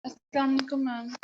अस्सलाम वालेकुम मैम।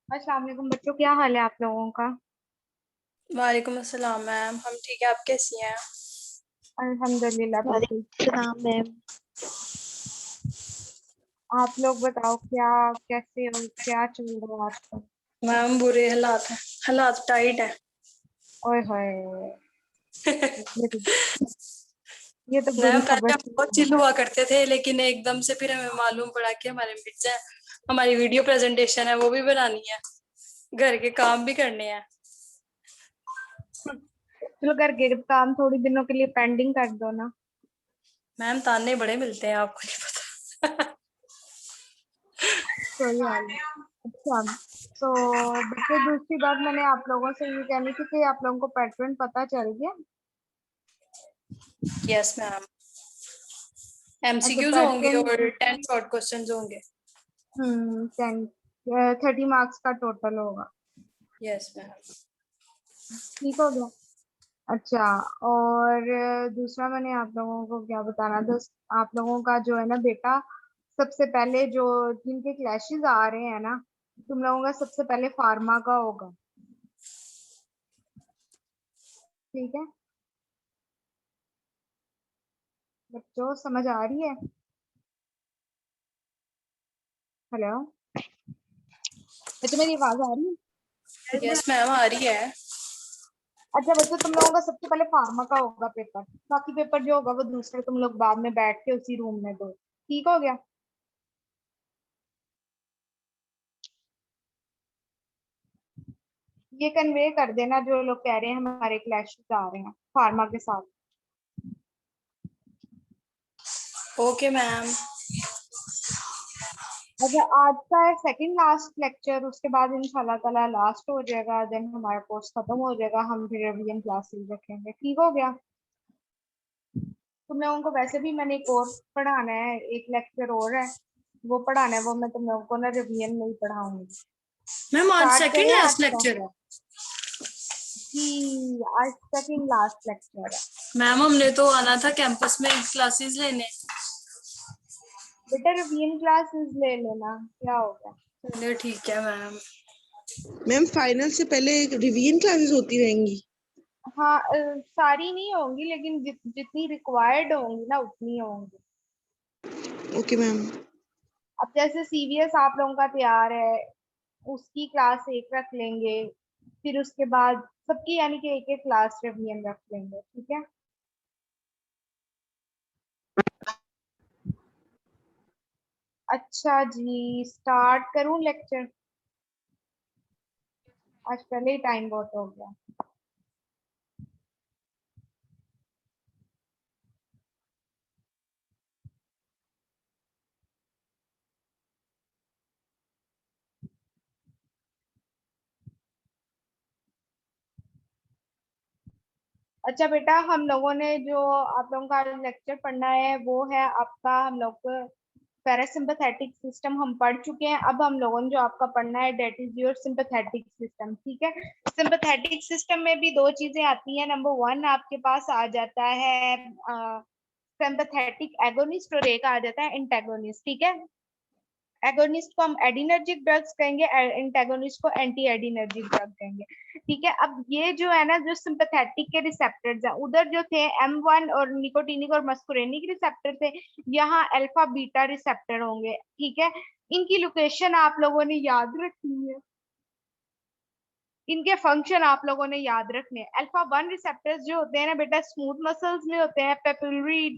अस्सलाम वालेकुम बच्चों, क्या हाल है आप लोगों का। वालेकुम अस्सलाम मैम, हम ठीक है। आप कैसी हैं? अल्हम्दुलिल्लाह बिल्कुल। सलाम मैम। आप लोग बताओ क्या कैसे हो, क्या चल रहा है आजकल। मैम बुरे हालात हैं, हालात टाइट है। ओए होए, ये तो ये तो बुरी मैम खबर पहले हम थी। बहुत चिल हुआ करते थे, लेकिन एकदम से फिर हमें मालूम पड़ा कि हमारे मिर्जा है, हमारी वीडियो प्रेजेंटेशन है वो भी बनानी है, घर के काम भी करने हैं। चलो घर के काम थोड़ी दिनों के लिए पेंडिंग कर दो ना। मैम ताने बड़े मिलते हैं, आपको नहीं पता। कोई हाल नहीं। अच्छा, तो बच्चों दूसरी बात मैंने आप लोगों से ये कहनी थी कि आप लोगों को पैटर्न पता चल गया। यस मैम, अच्छा एमसीक्यूज होंगे पैटर्न। और 10 शॉर्ट क्वेश्चंस होंगे। 10 30 मार्क्स का टोटल होगा। Yes ma'am. ठीक हो गया। अच्छा, और दूसरा मैंने आप लोगों को क्या बताना था। आप लोगों का जो है ना बेटा, सबसे पहले जो जिनके क्लैशेस आ रहे हैं ना, तुम लोगों का सबसे पहले फार्मा का होगा। ठीक है बच्चों, समझ आ रही है। हेलो बच्चों, मेरी आवाज आ रही है। यस मैम आ रही है। अच्छा बच्चों, तुम लोगों का सबसे पहले फार्मा का होगा पेपर। बाकी पेपर जो होगा वो दूसरे तुम लोग बाद में बैठ के उसी रूम में दो। ठीक हो गया। ये कन्वे कर देना जो लोग कह रहे हैं हमारे क्लैशेस आ रहे हैं फार्मा के साथ। Okay ma'am. अच्छा, आज का है सेकंड लास्ट लेक्चर, उसके बाद इंशाल्लाह ताला लास्ट हो जाएगा, देन हमारा कोर्स खत्म हो जाएगा, हम फिर रिवीजन क्लासेस रखेंगे। ठीक हो गया। तुम लोगों को वैसे भी मैंने एक और पढ़ाना है, एक लेक्चर और है वो पढ़ाना है, वो मैं तुम लोगों को ना रिवीजन में ही पढ़ाऊंगी। मैम आज स्टार्ट सेकंड करें आज लास्ट का। लेक्चर है। जी, आज सेकंड लास्ट लेक्चर है। मैम हमने तो आना था कैंपस में क्लासेस लेने। बेटा रिवीजन क्लासेस ले लेना, क्या होगा। चलिए ठीक है मैम। मैम फाइनल से पहले रिवीजन क्लासेस होती रहेंगी। हाँ, सारी नहीं होंगी लेकिन जितनी रिक्वायर्ड होंगी ना उतनी होंगी। Okay ma'am. अब जैसे सीवीएस आप लोगों का तैयार है, उसकी क्लास एक रख लेंगे, फिर उसके बाद सबकी यानी कि एक एक क्लास रिवीजन रख लेंगे। ठीक है। अच्छा जी, स्टार्ट करूं लेक्चर। आज पहले ही टाइम बहुत हो गया। अच्छा बेटा, हम लोगों ने जो आप लोगों का लेक्चर पढ़ना है वो है आपका, हम लोग पैरासिम्पथेटिक सिस्टम हम पढ़ चुके हैं। अब हम लोगों ने जो आपका पढ़ना है that is your sympathetic system. ठीक है, सिंपैथेटिक सिस्टम में भी दो चीजें आती हैं। नंबर वन आपके पास आ जाता है सिंपैथेटिक एगोनिस्ट और एक आ जाता है एंटागोनिस्ट। ठीक है, एगोनिस्ट को हम एडिनर्जिक ड्रग्स कहेंगे, एंटागोनिस्ट को एंटी एडिनर्जिक ड्रग कहेंगे। ठीक है, अब ये जो है ना, जो सिंपैथेटिक के रिसेप्टर्स हैं उधर जो थे M1 और निकोटिनिक और मस्कुरेनिक रिसेप्टर थे, यहाँ अल्फा बीटा रिसेप्टर होंगे। ठीक है, इनकी लोकेशन आप लोगों ने याद रखनी है, इनके फंक्शन आप लोगों ने याद रखने हैं। अल्फा 1 रिसेप्टर्स जो होते हैं ना बेटा, स्मूथ मसल्स में होते हैं, पेपिलरी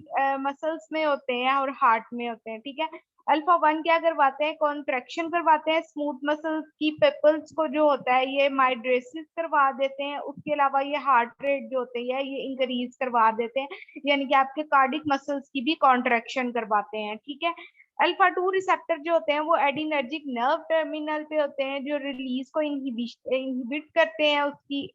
मसल्स में होते हैं और हार्ट में होते हैं। ठीक है, अल्फा 1 क्या करवाते हैं, कॉन्ट्रैक्शन करवाते हैं स्मूथ मसल्स की, पेपल्स को जो होता है ये माइड्रेसिस करवा देते हैं। उसके अलावा ये हार्ट रेट जो होती है ये इंक्रीज करवा देते हैं, यानी कि आपके कार्डिक मसल्स की भी कॉन्ट्रैक्शन करवाते हैं। ठीक है, अल्फा 2 रिसेप्टर जो होते हैं वो एडिनर्जिक नर्व टर्मिनल पे होते हैं, जो रिलीज को इनहिबिट करते हैं, उसकी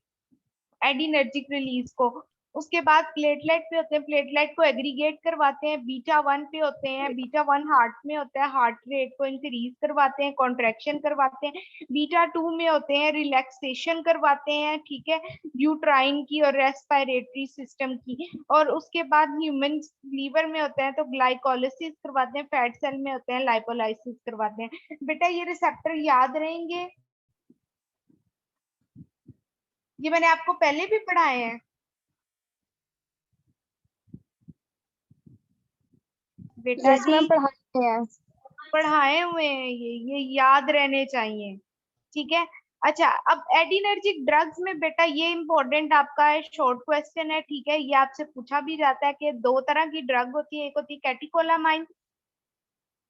एडिनर्जिक रिलीज को। उसके बाद प्लेटलेट पे होते हैं, प्लेटलेट को एग्रीगेट करवाते हैं। बीटा 1 पे होते हैं, बीटा 1 हार्ट में होता है, हार्ट रेट को इंक्रीज करवाते हैं, कॉन्ट्रैक्शन करवाते हैं। बीटा 2 में होते हैं, रिलैक्सेशन करवाते हैं। ठीक है, यूट्राइन की और रेस्पिरेटरी सिस्टम की। और उसके बाद ह्यूमन लीवर में होते हैं तो ग्लाइकोलिसिस करवाते हैं, फैट सेल में होते हैं लाइपोलाइसिस करवाते हैं। बेटा ये रिसेप्टर याद रहेंगे, ये मैंने आपको पहले भी पढ़ाए हैं बेटा यस जी, मैम, पढ़ाते हैं। पढ़ाए हुए हैं ये याद रहने चाहिए। ठीक है, अच्छा अब एडिनर्जिक ड्रग्स में बेटा ये इंपॉर्टेंट आपका है, शॉर्ट क्वेश्चन है। ठीक है, ये आपसे पूछा भी जाता है कि दो तरह की ड्रग होती है, एक होती है कैटिकोलामाइन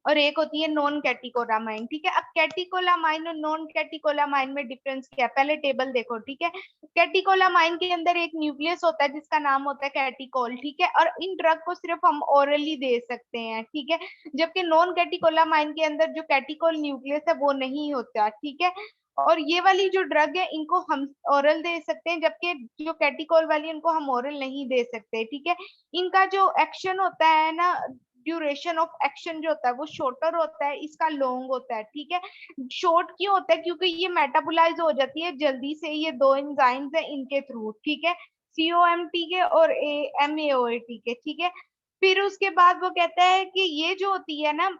और एक होती है नॉन कैटिकोलामाइन। ठीक है, अब कैटिकोलामाइन और नॉन कैटिकोलामाइन में डिफरेंस क्या है, पहले टेबल देखो। ठीक है, कैटिकोलामाइन के अंदर एक न्यूक्लियस होता है जिसका नाम होता है कैटिकोल। ठीक है, और इन ड्रग को सिर्फ हम ओरली दे सकते हैं। ठीक है, जबकि नॉन कैटिकोलामाइन के अंदर जो कैटिकोल न्यूक्लियस है वो नहीं होता। ठीक है, और ये वाली जो ड्रग है इनको हम ओरल दे सकते हैं, जबकि जो कैटिकोल वाली इनको हम ओरल नहीं दे सकते। ठीक है, इनका जो एक्शन होता है ना, ड्यूरेशन ऑफ एक्शन जो होता है वो शॉर्टर होता है, इसका लॉन्ग होता है। ठीक है, शॉर्ट क्यों होता है, क्योंकि ये मेटाबोलाइज हो जाती है जल्दी से, ये दो एंजाइम्स है इनके थ्रू। ठीक है, COMT के और MAOAT के। ठीक है, फिर उसके बाद वो कहता है कि ये जो होती है ना,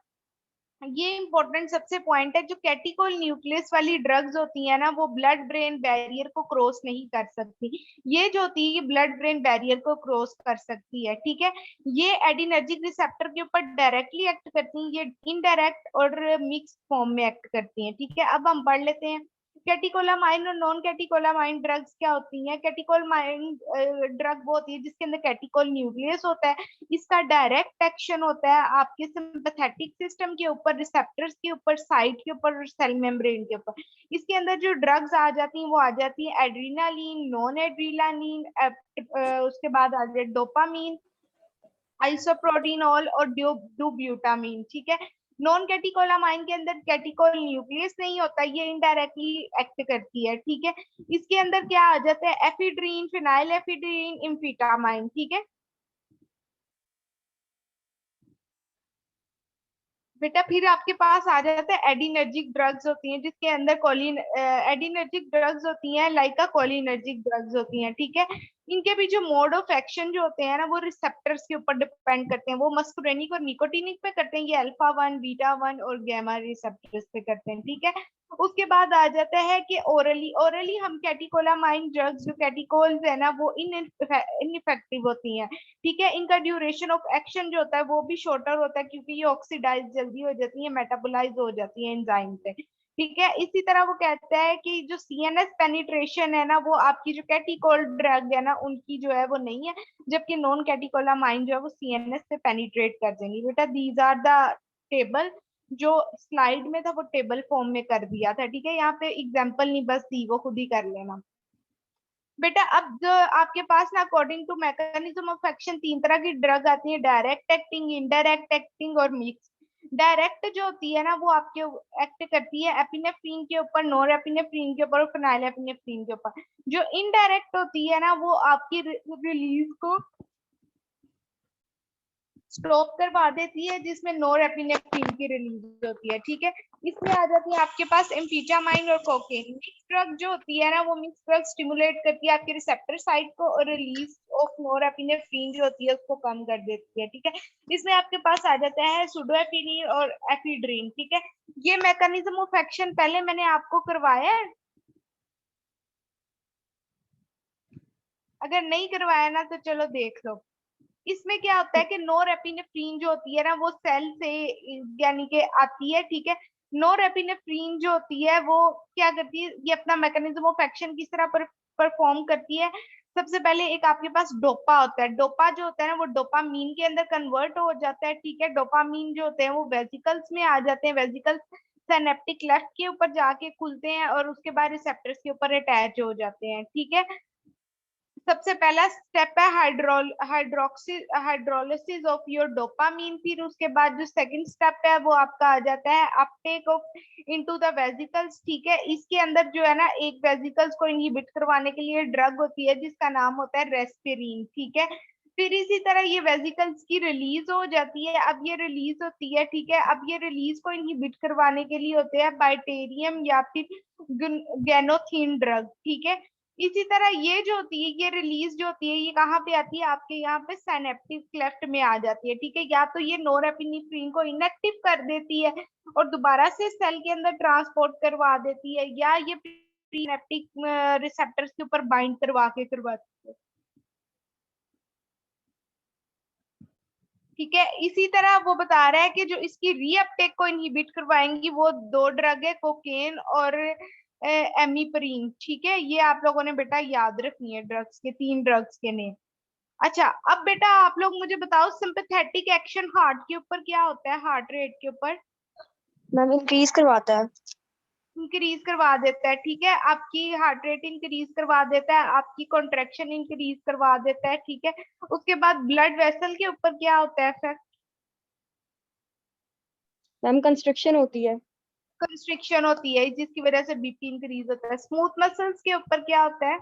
ये इंपॉर्टेंट सबसे पॉइंट है, जो कैटिकोल न्यूक्लियस वाली ड्रग्स होती है ना वो ब्लड ब्रेन बैरियर को क्रॉस नहीं कर सकती। ये जो होती है ये ब्लड ब्रेन बैरियर को क्रॉस कर सकती है। ठीक है, ये एडिनर्जिक रिसेप्टर के ऊपर डायरेक्टली एक्ट करती हैं, ये इनडायरेक्ट और मिक्स फॉर्म में एक्ट करती हैं। ठीक है, अब हम पढ़ लेते हैं कैटिकोलामाइन और नॉन कैटिकोलामाइन ड्रग्स क्या होती हैं। कैटिकोलामाइन ड्रग वो होती है जिसके अंदर कैटिकोल न्यूक्लियस होता है, इसका डायरेक्ट एक्शन होता है आपके सिंपैथेटिक सिस्टम के ऊपर, रिसेप्टर्स के ऊपर, साइट के ऊपर और सेल मेम्ब्रेन के ऊपर। इसके अंदर जो ड्रग्स आ जाती हैं वो आ जाती है एड्रीनालिन, नॉन एड्रीनालिन, उसके बाद आ जाए डोपामीन, आइसोप्रोटीनॉल और डुब्यूटामीन। ठीक है, नॉन कैटिकोलामाइन के अंदर कैटिकोल न्यूक्लियस नहीं होता, ये इनडायरेक्टली एक्ट करती है। ठीक है, इसके अंदर क्या आ जाता है, एफिड्रीन, फिनाइल एफिड्रीन, इम्फीटामाइन। ठीक है बेटा, फिर आपके पास आ जाता है एडिनर्जिक ड्रग्स होती हैं जिसके अंदर कोलिन, एडिनर्जिक ड्रग्स होती हैं लाइका कोलिनर्जिक ड्रग्स होती हैं। ठीक है, इनके भी जो मोड ऑफ एक्शन जो होते हैं ना वो रिसेप्टर्स के ऊपर डिपेंड करते हैं, वो मस्कुरेनिक और निकोटिनिक पे करते हैं, ये अल्फा 1, बीटा 1 और गैमा रिसेप्टर्स पे करते हैं। ठीक है, उसके बाद आ जाता है कि ओरली, ओरली हम कैटिकोलामाइन ड्रग्स जो कैटिकोल्स है ना वो इनइफेक्टिव होती हैं। ठीक है, इनका ड्यूरेशन ऑफ एक्शन जो होता है वो भी शॉर्टर होता है, क्योंकि ये ऑक्सीडाइज जल्दी हो जाती है, मेटाबोलाइज हो जाती है एंजाइम से। ठीक है, इसी तरह वो कहता है कि जो CNS पेनिट्रेशन है ना वो आपकी जो कैटिकोल ड्रग है ना उनकी जो है वो नहीं है, जबकि नॉन कैटिकोलामाइन जो है वो CNS पे पेनिट्रेट कर देंगी। बेटा दीज आर द टेबल, जो स्लाइड में था वो टेबल फॉर्म में कर दिया था। ठीक है, यहाँ पे एग्जाम्पल नहीं बस दी, वो खुद ही कर लेना। बेटा अब जो आपके पास ना according to mechanism of action तीन तरह की ड्रग आती है, डायरेक्ट एक्टिंग, इनडायरेक्ट एक्टिंग और मिक्स। डायरेक्ट जो होती है ना वो आपके एक्ट करती है एपिनेफ्रीन के ऊपर, नोर एपिनेफ्रीन के ऊपर और फिनाइल एपिनेफ्रीन के ऊपर। जो इनडायरेक्ट होती है ना वो आपकी रिलीज को स्टॉप करवा देती है, जिसमें नोर एपिनेफ्रीन की रिलीज होती है। ठीक है, इसमें आ जाती है आपके पास एम्फेटामाइन और कोकेन। मिक्स ड्रग जो होती है ना वो मिक्स ड्रग स्टिमुलेट करती है आपके रिसेप्टर साइट को और रिलीज ऑफ नोर एपिनेफ्रीन जो होती है उसको कम कर देती है। ठीक है, इसमें आपके पास आ जाता है सुडोएपिनिन और एफिड्रिन। ठीक है, ये मैकेनिज्म ऑफ एक्शन पहले मैंने आपको करवाया है, अगर नहीं करवाया ना तो चलो देख लो। इसमें क्या होता है कि नोर एपिनेफ्रीन जो होती है ना वो सेल से यानी कि आती है। ठीक है, नोर एपिनेफ्रीन जो होती है वो क्या करती है, ये अपना मैकेनिज्म ऑफ एक्शन किस तरह परफॉर्म करती है। सबसे पहले एक आपके पास डोपा होता है, डोपा जो होता है ना वो डोपामीन के अंदर कन्वर्ट हो जाता है। ठीक है, डोपामीन जो होते हैं वो वेसिकल्स में आ जाते हैं, वेसिकल्स सिनेप्टिक क्लेफ्ट के ऊपर जाके खुलते हैं और उसके बाद रिसेप्टर्स के ऊपर अटैच हो जाते हैं। ठीक है, सबसे पहला स्टेप है हाइड्रोलिसिस ऑफ योर डोपामीन। फिर उसके बाद जो सेकंड स्टेप है वो आपका आ जाता है Uptake of into the vesicles. ठीक है, इसके अंदर जो है ना एक वेसिकल्स को इनहिबिट करवाने के लिए ड्रग होती है जिसका नाम होता है रेस्पिरिन। ठीक है, फिर इसी तरह ये वेसिकल्स की रिलीज हो जाती है। अब ये रिलीज होती है, ठीक है, अब ये रिलीज को इनहिबिट करवाने के लिए होते हैं बाइटेरियम या फिर गैनोथिन ड्रग। ठीक है, इसी तरह ये जो होती है ये रिलीज जो होती है ये कहाँ पे आती है, आपके यहाँ पे सिनेप्टिक क्लेफ्ट में आ जाती है। ठीक है, या तो ये नोरेपिनेफ्रिन को इनएक्टिव कर देती है और दोबारा से सेल के अंदर ट्रांसपोर्ट करवा देती है, या ये सिनेप्टिक रिसेप्टर्स के ऊपर बाइंड करवाती है। ठीक है, इसी तरह वो बता रहा है कि जो इसकी रीअपटेक को इनहिबिट करवाएंगी वो दो ड्रग है, कोकेन और एमिप्रीन। ठीक है, ये आप लोगों ने बेटा याद रखनी है, ड्रग्स के तीन ड्रग्स के नेम। अच्छा, अब बेटा आप लोग मुझे बताओ सिंपैथेटिक एक्शन हार्ट के ऊपर क्या होता है, हार्ट रेट के ऊपर मैम इंक्रीज करवाता है। इंक्रीज करवा देता है। ठीक है, आपकी हार्ट रेट इंक्रीज करवा देता है, आपकी कॉन्ट्रेक्शन इंक्रीज करवा देता है। ठीक है, उसके बाद ब्लड वेसल के ऊपर क्या होता है इफेक्ट, मैम कंस्ट्रक्शन होती है। कंस्ट्रिक्शन होती है जिसकी वजह से बीपी इंक्रीज होता है। स्मूथ मसल्स के ऊपर क्या होता है,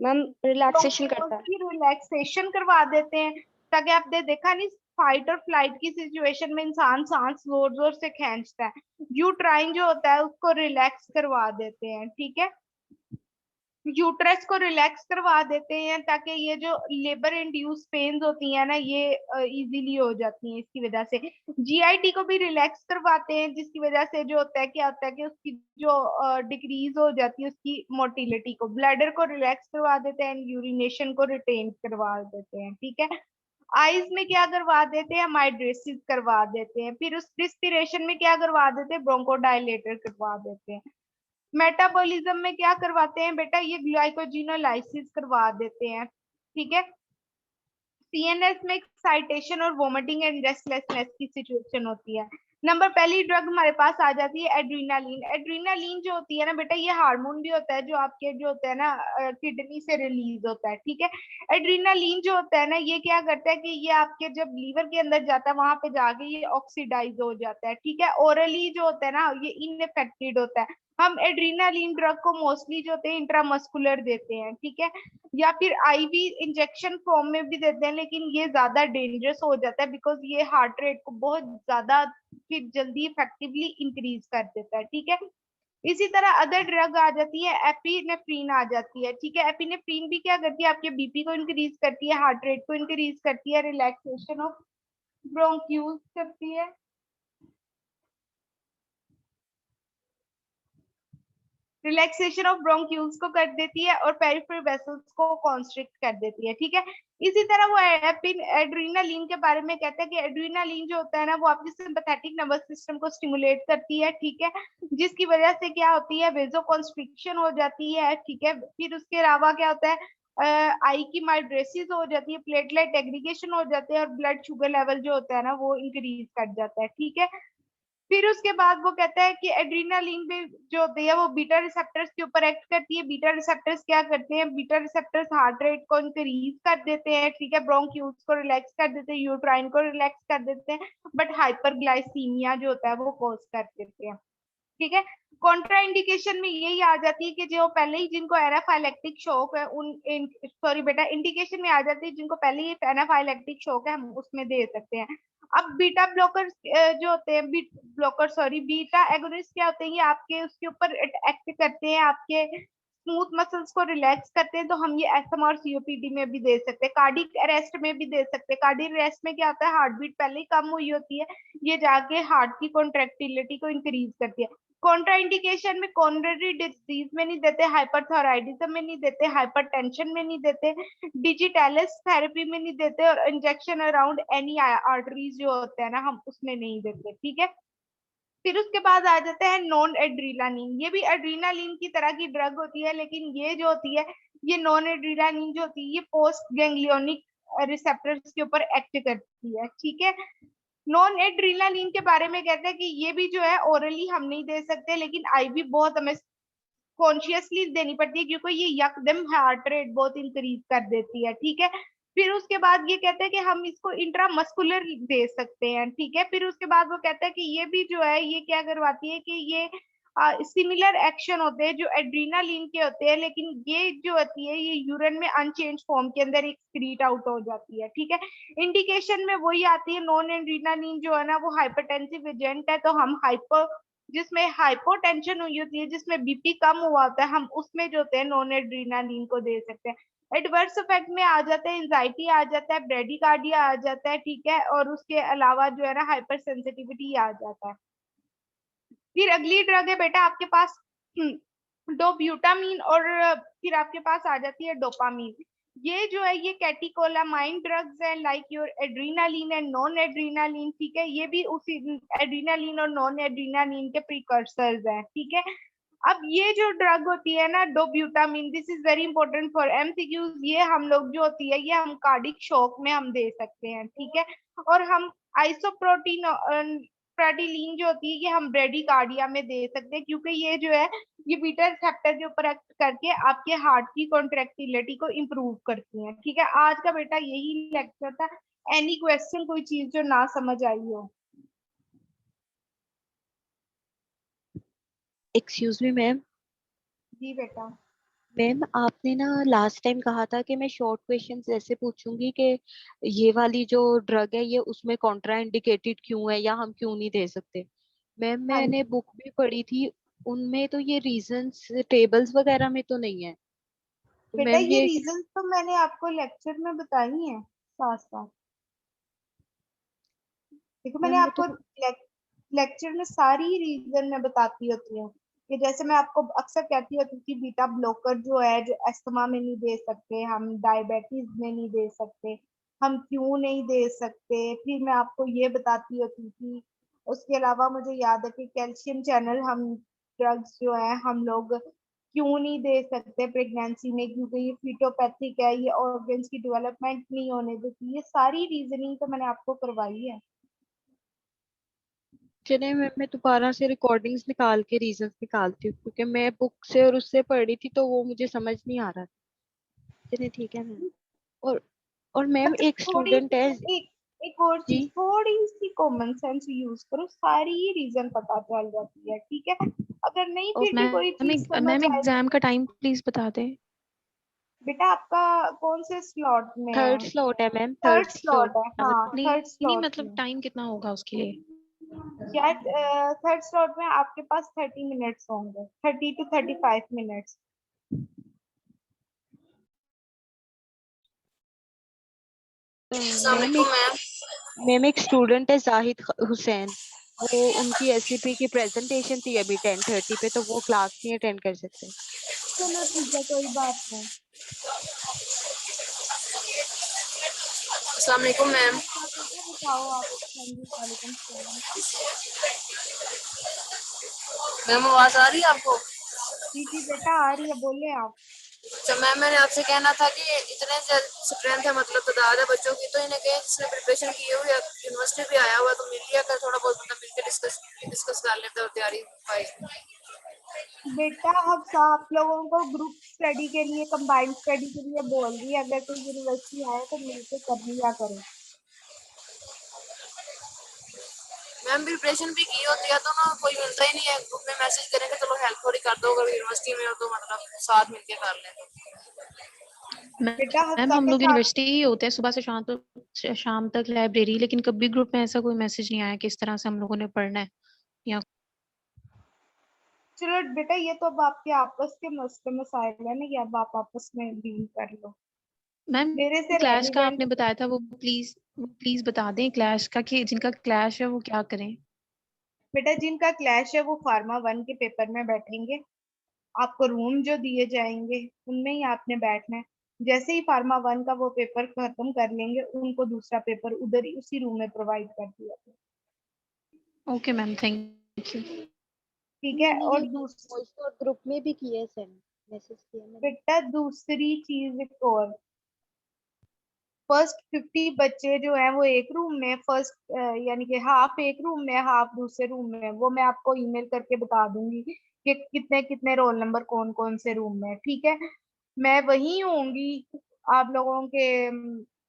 मैम रिलैक्सेशन करता है। रिलैक्सेशन करवा देते हैं, ताकि आपने देखा नहीं फाइट और फ्लाइट की सिचुएशन में इंसान सांस जोर जोर से खींचता है, यूट्राइन जो होता है उसको रिलैक्स करवा देते हैं। ठीक है, यूट्रस को रिलैक्स करवा देते हैं ताकि ये जो लेबर इंड्यूस पेन्स होती है ना ये इजीली हो जाती हैं इसकी वजह से। जीआईटी को भी रिलैक्स करवाते हैं जिसकी वजह से जो होता है क्या होता है कि उसकी जो डिक्रीज हो जाती है उसकी मोटिलिटी को। ब्लैडर को रिलैक्स करवा देते हैं, यूरिनेशन को रिटेन करवा देते हैं। ठीक है, आईज में क्या करवा देते हैं, माइड्रेसिस करवा देते हैं। फिर उस रिस्पिरेशन में क्या करवा देते हैं, ब्रोंकोडायलेटर करवा देते हैं। मेटाबॉलिज्म में क्या करवाते हैं बेटा, ये ग्लाइकोजिनोलाइसिस करवा देते हैं। ठीक है, सीएनएस में एक्साइटेशन और वोमिटिंग एंड रेस्टलेसनेस की सिचुएशन होती है। नंबर पहली ड्रग हमारे पास आ जाती है एड्रीनालीन। एड्रीनालीन जो होती है ना बेटा ये हार्मोन भी होता है जो आपके जो होता है ना किडनी से रिलीज होता है। ठीक है, एड्रीनालीन जो होता है ना ये क्या करता है कि ये आपके जब लीवर के अंदर जाता है वहां पे जाके ये ऑक्सीडाइज हो जाता है। ठीक है, ओरली जो होता है ना ये इनफेक्टेड होता है। हम एड्रीनालीन ड्रग को मोस्टली जो होते हैं इंट्रामस्कुलर देते हैं। ठीक है, या फिर आईवी इंजेक्शन फॉर्म में भी देते हैं, लेकिन ये ज्यादा डेंजरस हो जाता है बिकॉज ये हार्ट रेट को बहुत ज्यादा फिर जल्दी इफेक्टिवली इंक्रीज कर देता है। ठीक है, इसी तरह अदर ड्रग आ जाती है, एपिनेफ्रीन आ जाती है। ठीक है, एपिनेफ्रीन भी क्या करती है आपके बीपी को इंक्रीज करती है, हार्ट रेट को इंक्रीज करती है, रिलैक्सेशन ऑफ ब्रोंक्यूल्स करती है, रिलैक्सेशन ऑफ ब्रोंक्यूल्स को कर देती है और पेरिफेरल वेसल्स को कॉन्स्ट्रिक्ट कर देती है। ठीक है, इसी तरह वो एड्रीनालीन के बारे में कहता है कि एड्रीनालीन जो होता है ना वो आपके सिंपैथेटिक नर्वस सिस्टम को स्टिमुलेट करती है। ठीक है, जिसकी वजह से क्या होती है, वेजो कॉन्स्ट्रिक्शन हो जाती है। ठीक है, फिर उसके अलावा क्या होता है, आई की माइड्रेसिस हो जाती है, प्लेटलेट एग्रीगेशन हो जाते हैं और ब्लड शुगर लेवल जो होता है ना वो इंक्रीज कर जाता है। ठीक है, फिर उसके बाद वो कहता है कि एड्रीनालिन भी जो होती है वो बीटा रिसेप्टर्स के ऊपर एक्ट करती है। बीटा रिसेप्टर्स क्या करते हैं, बीटा रिसेप्टर्स हार्ट रेट को इंक्रीज कर देते हैं, ठीक है, ब्रोंक्यूल्स को रिलैक्स कर देते हैं, यूट्राइन को रिलैक्स कर देते हैं, बट हाइपरग्लाइसीमिया जो होता है वो कॉज कर देते हैं, ठीक है। कॉन्ट्रा इंडिकेशन में यही आ जाती है कि जो पहले ही जिनको एनाफाइलेक्टिक शॉक है उन सॉरी बेटा, इंडिकेशन में आ जाती है जिनको पहले ही एनाफाइलेक्टिक शॉक है हम उसमें दे सकते हैं। अब बीटा ब्लॉकर जो होते हैं, ब्लॉकर सॉरी बीटा एगोनिस्ट क्या होते हैं, ये आपके उसके ऊपर एक्ट करते हैं, आपके स्मूथ मसल्स को रिलैक्स करते हैं, तो हम ये एस्थमा और सीओपीडी में भी दे सकते हैं, कार्डिक अरेस्ट में भी दे सकते हैं। कार्डिक अरेस्ट में क्या होता है, हार्ट बीट पहले ही कम हुई होती है, ये जाके हार्ट की कॉन्ट्रेक्टिलिटी को इंक्रीज करती है। कॉन्ट्राइंडिकेशन में कोरोनरी डिजीज में नहीं देते, हाइपरथायराइडिज्म में नहीं देते, हाइपरटेंशन में नहीं देते, डिजिटैलिस थेरेपी में नहीं देते, और इंजेक्शन अराउंड एनी आर्टरीज जो होते हैं ना हम उसमें नहीं देते, ठीक है। फिर उसके बाद आ जाते हैं नॉन एड्रीनालिन। ये भी एड्रीनालिन की तरह की ड्रग होती है, लेकिन ये जो होती है ये नॉन एड्रीनालिन जो होती है ये पोस्ट गैंग्लियोनिक रिसेप्टर्स के ऊपर एक्ट करती है, ठीक है। नॉन एड्रीनालिन के बारे में कहते हैं कि ये भी जो है ओरली हम नहीं दे सकते, लेकिन आईवी बहुत हमें कॉन्शियसली देनी पड़ती है, क्योंकि ये यकदम हार्ट रेट बहुत इंक्रीज कर देती है, ठीक है। फिर उसके बाद ये कहते हैं कि हम इसको इंट्रामस्कुलर दे सकते हैं, ठीक है। फिर उसके बाद वो कहता है कि ये भी जो है ये क्या करवाती है कि ये सिमिलर एक्शन होते हैं जो एड्रीनालिन के होते हैं, लेकिन ये जो होती है ये यूरिन में अनचेंज फॉर्म के अंदर एक्सक्रीट आउट हो जाती है, ठीक है। इंडिकेशन में वही आती है, नॉन एड्रीनालिन जो है ना वो हाइपरटेंसिव एजेंट है, तो हम हाइपर जिसमें हाइपोटेंशन हुई होती है, जिसमें बीपी कम हुआ होता है, हम उसमें जो होते हैं नॉन एड्रीनालिन को दे सकते हैं। एडवर्स इफेक्ट में आ जाता है, एंजाइटी आ जाता है, ब्रेडिकार्डिया आ जाता है, ठीक है, और उसके अलावा जो है ना हाइपर सेंसिटिविटी आ जाता है। फिर अगली ड्रग है बेटा आपके पास डोब्यूटामीन, और फिर आपके पास आ जाती है डोपामीन। ये जो है ये कैटिकोलामाइन ड्रग्स है, like your adrenaline and non adrenaline, ठीक है। ये भी उसी एड्रीनालिन और नॉन एड्रीनालिन के प्रिकर्सर्स हैं, ठीक है। अब ये जो ड्रग होती है ना dobutamine, this is very important for MCQs, ये हम लोग जो होती है ये हम कार्डिक शॉक में हम दे सकते हैं, ठीक है। और हम आइसोप्रोटीन प्रेडिलीन जो होती है ये हम ब्रेडिकार्डिया में दे सकते हैं, क्योंकि ये जो है ये बीटा रिसेप्टर के ऊपर एक्ट करके आपके हार्ट की कॉन्ट्रेक्टिलिटी को इम्प्रूव करती है, ठीक है। आज का बेटा यही लेक्चर था। एनी क्वेश्चन, कोई चीज जो ना समझ आई हो? Excuse me ma'am. जी बेटा। मैम आपने ना लास्ट टाइम कहा था कि मैं शॉर्ट क्वेश्चंस ऐसे पूछूंगी कि ये वाली जो ड्रग है ये उसमें कॉन्ट्रा इंडिकेटेड क्यों है या हम क्यों नहीं दे सकते। मैम हाँ मैंने जी बुक भी पढ़ी थी, उनमें तो ये रीजंस टेबल्स वगैरह में तो नहीं है। तो बेटा, मैम ये ये रीजंस तो मैंने आपको लेक्चर में बताई हैं साथ साथ। देखो मैंने मैम वो आपको तो लेक्चर में सारी रीजन में बताती होती हूँ, कि जैसे मैं आपको अक्सर कहती होती थी बीटा ब्लॉकर जो है जो अस्थमा में नहीं दे सकते, हम डायबिटीज में नहीं दे सकते, हम क्यों नहीं दे सकते। फिर मैं आपको ये बताती होती थी। उसके अलावा मुझे याद है कि कैल्शियम चैनल हम ड्रग्स जो है हम लोग क्यों नहीं दे सकते प्रेगनेंसी में, क्योंकि ये फिटोपैथिक है, ये ऑर्गन्स की डेवलपमेंट नहीं होने देती। ये सारी रीजनिंग तो मैंने आपको करवाई है। चले मैं दोबारा से रिकॉर्डिंग्स निकाल के रीजंस निकालती हूँ, क्योंकि मैं बुक से और उससे पढ़ी थी तो वो मुझे समझ नहीं आ रहा था। चलिए ठीक है मैम। और और मैम अच्छा, एक थोड़ी स्टूडेंट है एक एक और जी। चीज, थोड़ी सी कॉमन सेंस यूज करो, सारी रीजन पता चल जाती है, ठीक है। अगर नहीं और फिर भी कोई चीज मैम समझ मैम आए। एग्जाम का टाइम प्लीज बता दें। बेटा आपका कौन से स्लॉट में थर्ड है? स्लॉट है ma'am, third third slot. Slot है, हाँ नहीं थर्ड नहीं स्लॉट मतलब में। टाइम कितना होगा उसके लिए। क्या थर्ड स्लॉट में आपके पास 30 मिनट्स होंगे, 30 to 35 मिनट्स। अस्सलाम मैम वालेकुम एक मैम। मैम एक स्टूडेंट है जाहिद हुसैन, वो उनकी एससीपी की प्रेजेंटेशन थी अभी 10:30 पे, तो वो क्लास नहीं अटेंड कर सकते। चलो ठीक है, कोई बात नहीं। अस्सलाम वालेकुम मैम। अच्छा बेटा बताओ आप। हाँ जी, वालेकुम सलाम। मैम आवाज आ रही है आपको? जी जी बेटा आ रही है, बोले आप। अच्छा मैम, मैंने आपसे कहना था कि इतने स्ट्रेंथ है, मतलब तादाद है बच्चों की, तो इन्हें कहीं जिसने प्रिपरेशन की हुई है यूनिवर्सिटी भी आया हुआ तो मिल लिया कर, थोड़ा बहुत मतलब मिलकर डिस्कस बेटा हफ्सा आप लोगों को ग्रुप स्टडी के लिए, कंबाइंड स्टडी के लिए बोल रही है, अगर कोई यूनिवर्सिटी आए तो मिलकर कर लिया करो। मैम प्रिपरेशन भी की होती है तो ना कोई मिलता ही नहीं है, ग्रुप में मैसेज करेंगे चलो हेल्प थोड़ी कर दो, अगर यूनिवर्सिटी में हो तो मतलब साथ मिलके कर लें। बेटा मैम हफ्सा हम के लोग साथ यूनिवर्सिटी ही होते हैं सुबह से शाम तक लाइब्रेरी, लेकिन कभी ग्रुप में ऐसा कोई मैसेज नहीं आया कि इस तरह से हम लोगों ने पढ़ना है या चलो बेटा ये तो अब आपके आपस के मसले मसाइल है ना, ये अब आप आपस में डील कर लो। मैम मेरे से क्लैश का रेलिवेंट आपने बताया था, वो प्लीज बता दें क्लैश का, कि जिनका क्लैश है वो क्या करें। बेटा जिनका क्लैश है वो फार्मा 1 के पेपर में बैठेंगे। आपको रूम जो दिए जाएंगे उनमें ही आपने बैठना है। जैसे ही फार्मा 1 का वो पेपर खत्म कर लेंगे उनको दूसरा पेपर उधर ही उसी रूम में प्रोवाइड कर दिया जाएगा। Okay ma'am, thank you. ठीक है। मैंने और ये वॉइस नोट ग्रुप में भी किया है सेंड, मैसेज किया मैंने। बेटा दूसरी चीज एक और, फर्स्ट 50 बच्चे जो हैं वो एक रूम में, फर्स्ट यानी कि हाफ एक रूम में हाफ दूसरे रूम में, वो मैं आपको ईमेल करके बता दूंगी कि कितने कितने रोल नंबर कौन कौन से रूम में। ठीक है, मैं वही होंगी आप लोगों के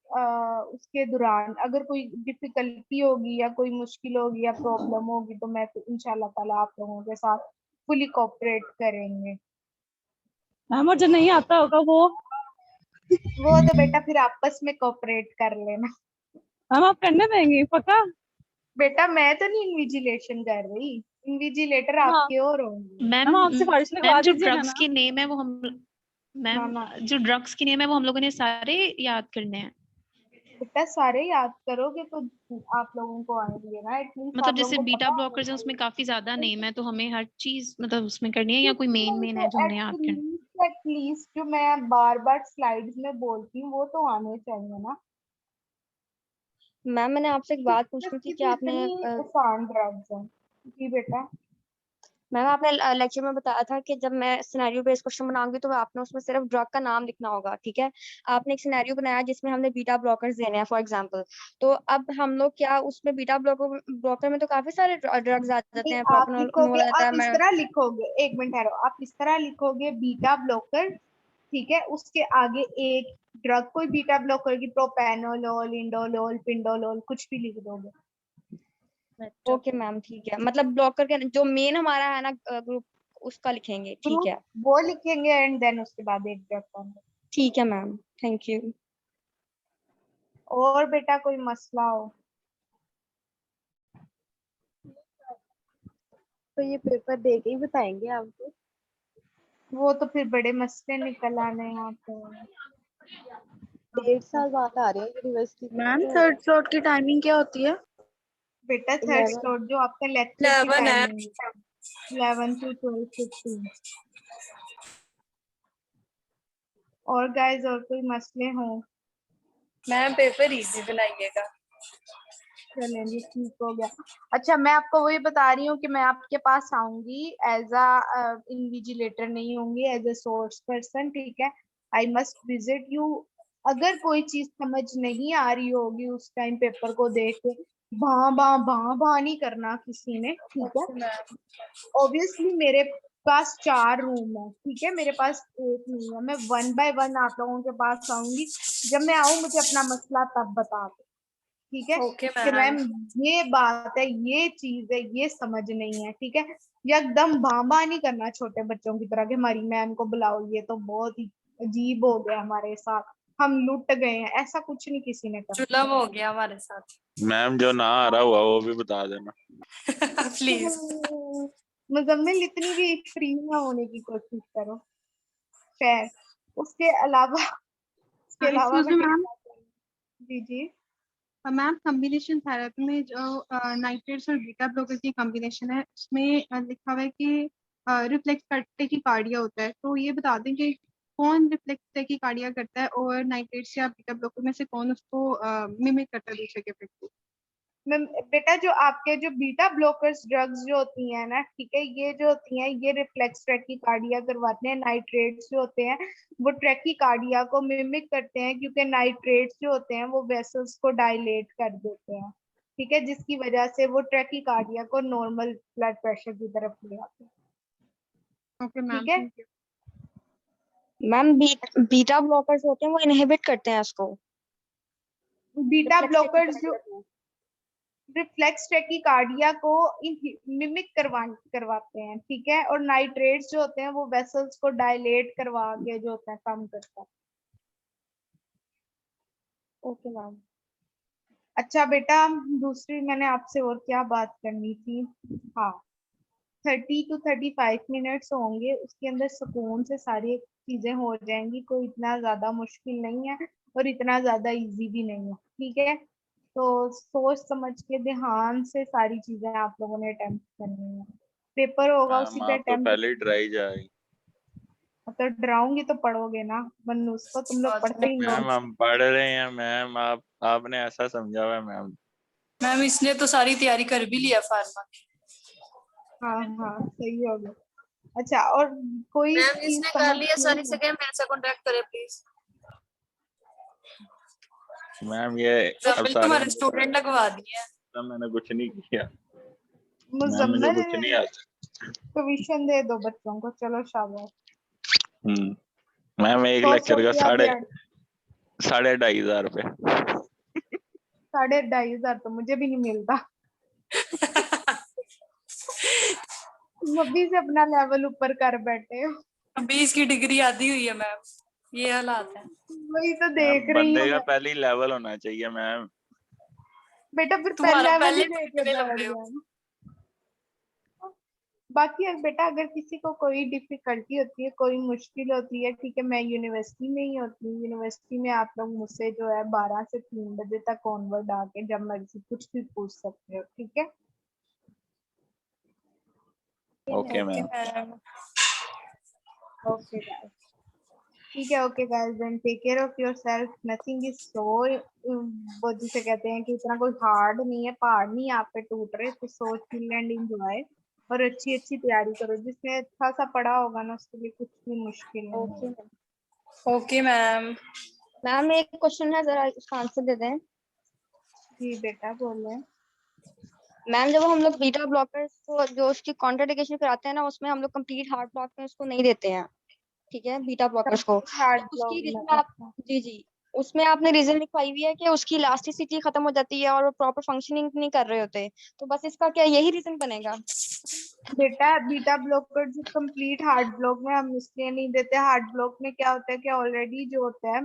उसके दौरान। अगर कोई डिफिकल्टी होगी या कोई मुश्किल होगी या प्रॉब्लम होगी तो मैं तो इंशाल्लाह ताला आप लोगों के साथ फुली कोऑपरेट करेंगे। मैम और जो नहीं आता होगा वो तो बेटा फिर आपस में कोऑपरेट कर लेना। मैम आप करने देंगे पक्का? बेटा मैं तो नहीं इन्विजिलेशन कर रही, इन्विजिलेटर हाँ आपके और होंगे। मैम मैम आप सिफारिश लिखवा मैम जो दीजिएगा ड्रग्स ना। के नेम है वो हम ना मैम ना जो ड्रग्स के नेम है वो हम लोगों ने सारे याद करने हैं। बेटा सारे याद करोगे तो आप लोगों को आएंगे ना, एटलीस्ट मतलब आप लोगों जैसे को बीटा पता होना ब्लॉकर्स है उसमें काफी ज्यादा नेम है, तो हमें हर चीज मतलब उसमें करनी है या कोई मेन मेन है जो हमें याद करना है? चाहिए। एटलीस्ट जो मैं बार बार स्लाइड्स में बोलती हूँ वो तो आने चाहिए ना। मैम मैंने आपसे एक बात पूछनी थी कि तो आपने इतनी आसान ड्रग्स है। जी बेटा। मैम आपने लेक्चर में बताया था कि जब मैं सिनेरियो बेस्ड क्वेश्चन बनाऊंगी तो आपने उसमें सिर्फ ड्रग का नाम लिखना होगा, ठीक है। आपने एक सिनेरियो बनाया जिसमें हमने बीटा ब्लॉकर्स देने हैं फॉर एग्जांपल, तो अब हम लोग क्या उसमें बीटा ब्लॉकर ब्लॉकर में तो काफी सारे ड्रग्स आ जाते नहीं, हैं, आप प्रोप्रानोल लिखोगे, आ जाता आप है, इस मैं तरह लिखोगे, एक मिनट ठहरो, आप इस तरह लिखोगे बीटा ब्लॉकर, ठीक है, उसके आगे एक ड्रग, कोई बीटा ब्लॉकर की प्रोपेनोलोल, इंडोलोल, पिंडोलोल, कुछ भी लिख दोगे। ओके मैम ठीक है। मतलब ब्लॉकर के जो मेन हमारा है ना ग्रुप, उसका लिखेंगे, ठीक ग्रुप है। वो लिखेंगे एंड देन उसके बाद एक ड्रग का name। ठीक है मैम, थैंक यू। और बेटा कोई मसला हो? तो ये पेपर दे के ही बताएंगे आपको? वो तो फिर बड़े मसले निकल आने हैं यहाँ पे। 1.5 साल बाद आ रहे हैं यूनिवर्सिटी में मैम तो। थर्ड स्लॉट की टाइमिंग क्या होती है? बेटा थर्ड 11। स्लॉट जो आपका लेक्चर की 11 है। टाइमिंग है 11 to 12:15। और गाइस और कोई मसले हों? मैम पेपर इजी बनाइएगा। चलें जी ठीक हो गया। अच्छा मैं आपको वही बता रही हूँ कि मैं आपके पास आऊंगी एज अ इन्विजिलेटर, नहीं होंगी एज अ सोर्स पर्सन, ठीक है। I must visit you. अगर कोई चीज समझ नहीं आ रही होगी उस टाइम पेपर को देख के, भा नहीं करना किसी ने, ठीक है। ऑब्वियसली मेरे पास 4 रूम है, ठीक है, मेरे पास एक नहीं है। मैं 1 बाय 1 आप लोगों के पास आऊंगी। जब मैं आऊँ मुझे अपना मसला तब बता दो, ठीक है, ओके कि मैम। मैम ये बात है, ये चीज है, ये समझ नहीं है, ठीक है। एकदम भांबा नहीं करना छोटे बच्चों की तरह कि हमारी मैम को बुलाओ, ये तो बहुत ही अजीब हो गया हमारे साथ, हम लुट गए हैं, ऐसा कुछ नहीं किसी ने करना। जुलम हो गया हमारे साथ। मैम जो ना आ रहा हुआ वो भी बता देना। प्लीज। मुजम्मिल इतनी भी फ्री ना होने की कोशिश करो। खैर उसके अलावा एक्सक्यूज मैं मी क्या मैम। जी जी। मैम कॉम्बिनेशन थेरेपी में जो नाइट्रेट्स और बीटा ब्लॉकर की कॉम्बिनेशन है उसमें लिखा हुआ है कि रिफ्लेक्स टैकीकार्डिया होता है, तो ये बता दें कि कौन रिफ्लेक्स टैकीकार्डिया करता है और नाइट्रेट्स या बीटा ब्लॉकर में से कौन उसको मिमिक करता है दूसरे के इफेक्ट को? मैम बेटा जो आपके जो बीटा ब्लॉकर्स ड्रग्स जो होती हैं ना, ठीक है, ये जो होती हैं ये रिफ्लेक्स ट्रैकीकार्डिया करवाते हैं। नाइट्रेट्स जो होते हैं वो ट्रैकीकार्डिया को मिमिक करते हैं, क्योंकि नाइट्रेट्स जो होते हैं वो वेसल्स को डायलेट कर देते हैं, ठीक है, जिसकी वजह से वो ट्रैकीकार्डिया को नॉर्मल ब्लड प्रेशर की तरफ ले आते हैं। ओके मैम, ठीक है। Thank you. Ma'am beta blockers होते हैं वो इनहिबिट करते हैं इसको। बीटा Reflex ब्लॉकर्स जो tachycardia को। रिफ्लेक्स टैकीकार्डिया को मिमिक करवाते हैं, ठीक है। और नाइट्रेट्स जो होते हैं वो वेसल्स को डायलेट करवा के जो होता है काम करता है। Okay ma'am. अच्छा बेटा, दूसरी मैंने आपसे और क्या बात करनी थी, हाँ 30 to 35 मिनट्स होंगे, उसके अंदर सुकून से सारी चीजें हो जाएंगी, कोई इतना ज्यादा मुश्किल नहीं है और इतना ज्यादा इजी भी नहीं है, ठीक है। तो सोच समझ के ध्यान से सारी चीजें आप लोगों ने अटेम्प्ट करनी है। पेपर होगा उसी मैम पे आप तो अटेम्प्ट। पहले ही डराई जा रही। तो डराऊंगी तो पढ़ोगे ना मन्नूस, को तुम लोग पढ़ते ही नहीं मैम हो। हम पढ़ रहे हैं मैम, आपने ऐसा समझा हुआ है मैम। मैम इसने तो सारी तैयारी कर भी लिया फार्मा की। हाँ हाँ सही हो गया। अच्छा, और कोई मैम चीज जिसने कर समझ लिया सारी नहीं सेकेंड मेरे से कांटेक्ट करे प्लीज। मैम ये अब एग्जाम्पल सारे तुम्हारे स्टूडेंट लगवा दिए हैं। मैंने कुछ नहीं किया मैम, मुझे मुजम्मिल, कुछ नहीं आता। ट्यूशन दे दो बच्चों को, चलो शाबाश। मैम एक 100 लेक्चर का रुपया भी ऐड। 2,500 रुपये। 2,500 तो मुझे भी नहीं मिलता। तुम अभी से अपना लेवल ऊपर कर बैठे हो। अभी इसकी डिग्री आधी हुई है मैम, ये हालात है। वही तो मैम देख रही बंदे हूँ का मैं। पहले ही लेवल होना चाहिए मैम। बेटा फिर पहले तुम्हारा लेवल ही पहले लेके इतने बैठ लंबे हो। जाना। बाकी बेटा अगर किसी को कोई डिफिकल्टी होती है, कोई मुश्किल होती है, ठीक है, मैं यूनिवर्सिटी में ही होती हूँ। यूनिवर्सिटी में आप लोग मुझसे जो है 12 से 3 बजे तक ऑनवर्ड आके जब मर्जी कुछ भी पूछ सकते हो, ठीक है। Okay okay ma'am. Ma'am. Okay guys, ठीक है। Okay guys, then take care of yourself. Nothing is so, वो जिसे कहते हैं कि इतना कोई हार्ड नहीं है, पहाड़ नहीं आप पे टूट रहे, तो सो चिल एंड एंजॉय और अच्छी अच्छी तैयारी करो। जिसने अच्छा सा पढ़ा होगा ना उसके लिए कुछ भी मुश्किल नहीं ओके है। मैम। Okay ma'am. मैम एक क्वेश्चन है, जरा उसका आंसर दे दें। जी बेटा बोले। मैम जब हम लोग बीटा ब्लॉकर्स को जो उसकी कॉन्ट्राइंडिकेशन कराते हैं ना, उसमें हम लोग कंप्लीट हार्ट ब्लॉक में उसको नहीं देते हैं, ठीक है, बीटा ब्लॉकर्स को। हार्ड तो उसकी ब्लॉक में, रीजन आप, अच्छा जी जी, उसमें आपने रीजन लिखवाई हुई है कि उसकी इलास्टिसिटी खत्म हो जाती है और वो प्रॉपर फंक्शनिंग नहीं कर रहे होते, तो बस इसका क्या यही रीजन बनेगा? बेटा, बीटा ब्लॉकर जो कंप्लीट हार्ट ब्लॉक में हम इसलिए नहीं देते। हार्ट ब्लॉक में क्या होता है कि ऑलरेडी जो होता है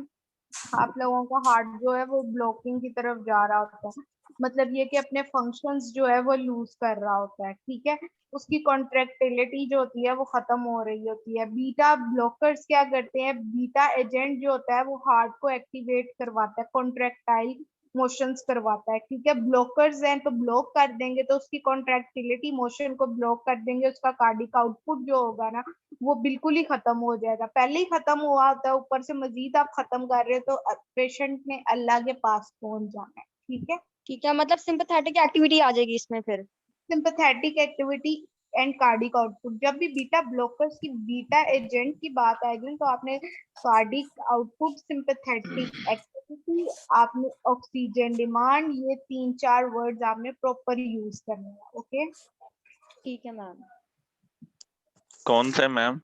आप लोगों का हार्ट जो है वो ब्लॉकिंग की तरफ जा रहा होता है। मतलब ये कि अपने फंक्शंस जो है वो लूज कर रहा होता है, ठीक है। उसकी कॉन्ट्रेक्टिलिटी जो होती है वो खत्म हो रही होती है। बीटा ब्लॉकर्स क्या करते हैं, बीटा एजेंट जो होता है वो हार्ट को एक्टिवेट करवाता है, कॉन्ट्रेक्टाइल मोशंस करवाता है, ठीक है। ब्लॉकर्स हैं तो ब्लॉक कर देंगे तो उसकी कॉन्ट्रेक्टिलिटी मोशन को ब्लॉक कर देंगे, उसका कार्डिक आउटपुट जो होगा ना वो बिल्कुल ही खत्म हो जाएगा। पहले ही खत्म हुआ होता है, ऊपर से मजीद आप खत्म कर रहे हो तो पेशेंट ने अल्लाह के पास पहुंच जाना है, ठीक है। ठीक है, मतलब सिंपैथेटिक एक्टिविटी आ जाएगी इसमें फिर। Sympathetic activity and cardiac output. जब भी बीटा ब्लॉकर्स की बीटा एजेंट की बात आएगी तो आपने कार्डिक आउटपुट, सिंपैथेटिक एक्टिविटी, आपने ऑक्सीजन डिमांड, ये 3-4 वर्ड्स आपने प्रॉपर यूज करने हैं, ओके। ठीक है मैम। कौन से मैम?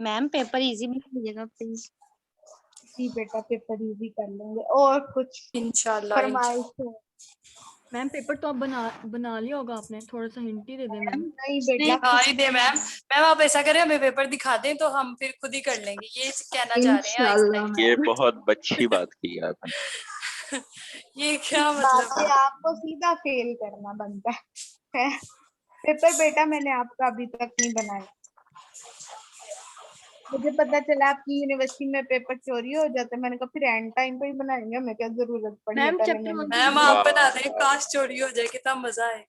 मैम पेपर इजी बना दीजिएगा प्लीज। जी बेटा पेपर इजी कर लेंगे। और कुछ इंशाल्लाह फरमाइश है? मैम पेपर तो आप बना लिया होगा आपने, थोड़ा सा हिंट ही दे दें मैम। नहीं नहीं बेटा हाँ ही दे मैम। मैम आप ऐसा करें हमें पेपर दिखा दें तो हम फिर खुद ही कर लेंगे, ये कहना चाह रहे हैं इंशाल्लाह आइंस्टाइन। ये मैम। बहुत अच्छी बात की आपने। ये क्या बात मतलब? से आपको सीधा फेल करना बनता है। पेपर बेटा मैंने आपका अभी तक नहीं बनाया। मुझे पता चला आपकी यूनिवर्सिटी में पेपर चोरी हो जाते, मैंने कहा फिर एंड टाइम पे ही बनाएंगे, हमें क्या जरूरत पड़ी है मैम पहले चैप्टर मैंने। 1 मैम आप बना दें, काश चोरी हो जाए, कितना मजा है।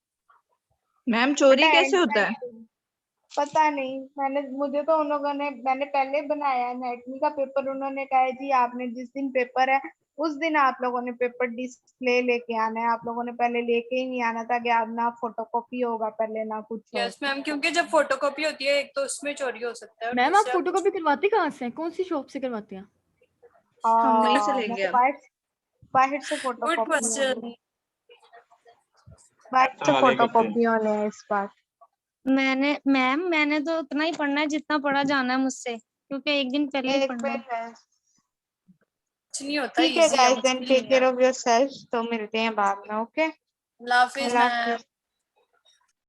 मैम चोरी बेटा कैसे एंड होता है? टाइम पता नहीं, मुझे तो उन लोगों ने, मैंने पहले बनाया एनाटॉमी का पेपर, उन्होंने कहा है जी आपने जिस दिन पेपर है उस दिन आप लोगों ने पेपर डिस्प्ले लेके आना है, आप लोगों ने पहले लेके ही नहीं आना था कि आप ना फोटोकॉपी होगा पहले ना कुछ यस होगा। मैम, क्योंकि जब फोटोकॉपी होती है एक तो उसमें चोरी हो सकता है और मैम आप दूसरा फोटोकॉपी करवाते कहाँ से हैं, कौन सी शॉप से करवाते हैं? हम वहीं से मैं लेंगे तो अब। बाहर से गुड फोटोकॉपी होने, क्वेश्चन। बाहर से फोटोकॉपी होने हैं इस बार। मैंने तो उतना ही पढ़ना है जितना पढ़ा जाना है मुझसे, क्योंकि एक दिन पहले ही एक पढ़ना है। मिनट है। कुछ नहीं होता, ठीक है इजी है, गाइस, देन मुश्किल टेक नहीं केयर है। ऑफ योरसेल्फ, तो मिलते हैं बाद में। ओके, अल्लाह हाफिज अल्लाह मैम। हाफिज।